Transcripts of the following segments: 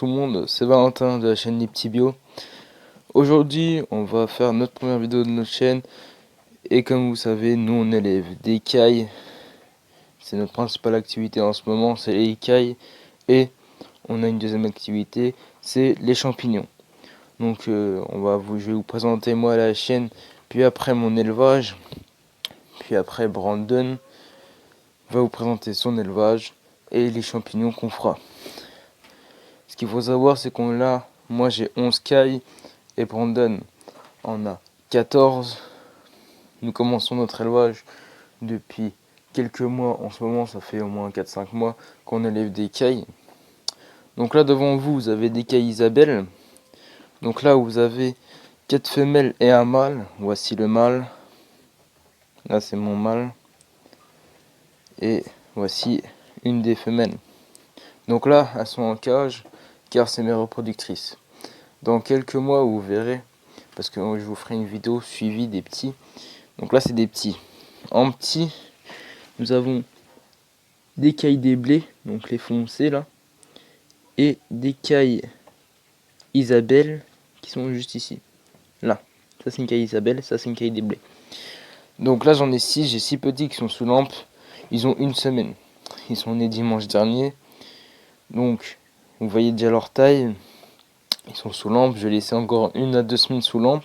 tout le monde, c'est Valentin de la chaîne Les Petits Bio. Aujourd'hui, on va faire notre première vidéo de notre chaîne. Et comme vous savez, nous on élève des écailles. C'est notre principale activité en ce moment, c'est les écailles. Et on a une deuxième activité, c'est les champignons. Donc je vais vous présenter moi la chaîne, puis après mon élevage. Puis après Brandon va vous présenter son élevage et les champignons qu'on fera. Ce qu'il faut savoir, c'est moi j'ai 11 cailles et Brandon en a 14. Nous commençons notre élevage depuis quelques mois. En ce moment, ça fait au moins 4-5 mois qu'on élève des cailles. Donc là, devant vous, vous avez des cailles Isabelle. Donc là, vous avez 4 femelles et un mâle. Voici le mâle. Là, c'est mon mâle. Et voici une des femelles. Donc là, elles sont en cage, car c'est mes reproductrices. Dans quelques mois, vous verrez, parce que je vous ferai une vidéo suivie des petits. Donc là, c'est des petits. En petits, nous avons des cailles des blés, donc les foncés là, et des cailles Isabelle qui sont juste ici. Là, ça c'est une caille Isabelle, ça c'est une caille des blés. Donc là, j'en ai 6, j'ai 6 petits qui sont sous lampe. Ils ont une semaine. Ils sont nés dimanche dernier. Donc, vous voyez déjà leur taille. Ils sont sous lampe. Je vais laisser encore 1 à 2 semaines sous lampe.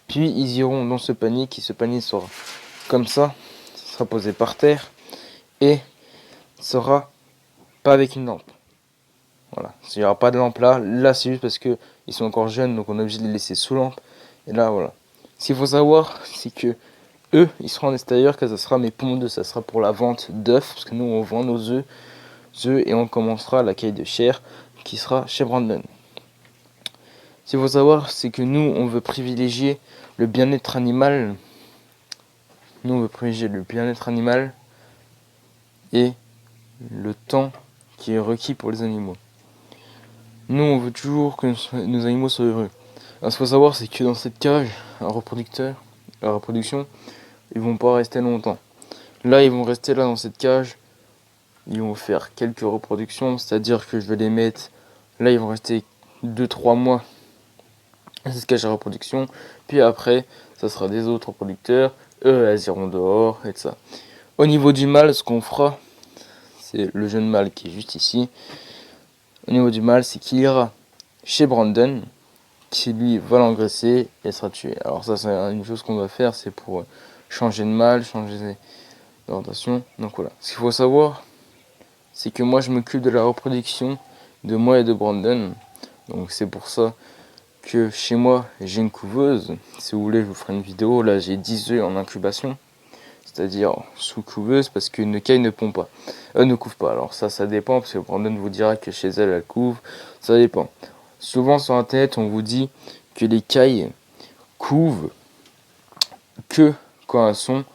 Puis ils iront dans ce panier ce panier sera comme ça. Ça sera posé par terre. Et sera pas avec une lampe. Voilà. Il n'y aura pas de lampe là. Là, c'est juste parce que ils sont encore jeunes. Donc on est obligé de les laisser sous lampe. Et là, voilà. Ce qu'il faut savoir, c'est que eux, ils seront en extérieur, que ça sera mes pondeuses. Ça sera pour la vente d'œufs. Parce que nous, on vend nos œufs. Et on commencera la caille de chair qui sera chez Brandon. Ce qu'il faut savoir, c'est que nous, on veut privilégier le bien-être animal. Nous, on veut privilégier le bien-être animal et le temps qui est requis pour les animaux. Nous, on veut toujours que nos animaux soient heureux. Alors, ce qu'il faut savoir, c'est que dans cette cage, la reproduction, ils vont pas rester longtemps. Là, ils vont rester là dans cette cage. Ils vont faire quelques reproductions, c'est-à-dire que je vais les mettre. Là, ils vont rester 2-3 mois. C'est ce cage à reproduction. Puis après, ça sera des autres reproducteurs. Eux, elles iront dehors et tout ça. Au niveau du mâle, ce qu'on fera, c'est le jeune mâle qui est juste ici. Au niveau du mâle, c'est qu'il ira chez Brandon, qui lui va l'engraisser et sera tué. Alors ça, c'est une chose qu'on va faire, c'est pour changer de mâle, changer d'orientation. Donc voilà. Ce qu'il faut savoir, c'est que moi, je m'occupe de la reproduction de moi et de Brandon. Donc c'est pour ça que chez moi, j'ai une couveuse. Si vous voulez, je vous ferai une vidéo. Là, j'ai 10 œufs en incubation, c'est-à-dire sous couveuse, parce qu'une caille ne pond pas. Ne couve pas. Alors ça dépend, parce que Brandon vous dira que chez elle, elle couve. Ça dépend. Souvent sur internet, on vous dit que les cailles couvent que quand elles sont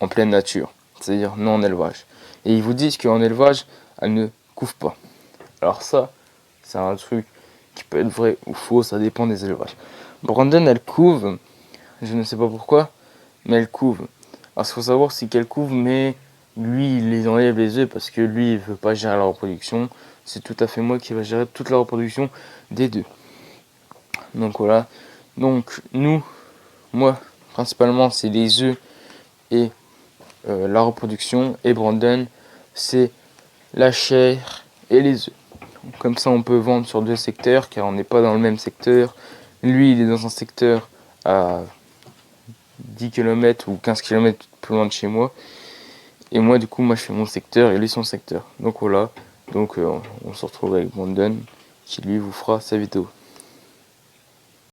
en pleine nature, c'est-à-dire non en élevage. Et ils vous disent qu'en élevage, elles ne couvent pas. Alors ça, c'est un truc qui peut être vrai ou faux, ça dépend des élevages. Brandon, elle couve, je ne sais pas pourquoi, mais elle couve. Alors ce qu'il faut savoir, c'est qu'elle couve, mais lui, il les enlève les œufs parce que lui, il veut pas gérer la reproduction. C'est tout à fait moi qui va gérer toute la reproduction des deux. Donc voilà. Donc moi, principalement, c'est les œufs et la reproduction. Et Brandon, c'est la chair et les œufs. Comme ça, on peut vendre sur 2 secteurs, car on n'est pas dans le même secteur. Lui, il est dans un secteur à 10 km ou 15 km plus loin de chez moi. Et moi, du coup, je fais mon secteur et lui son secteur. Donc voilà. Donc on se retrouve avec Brandon, qui lui vous fera sa vidéo.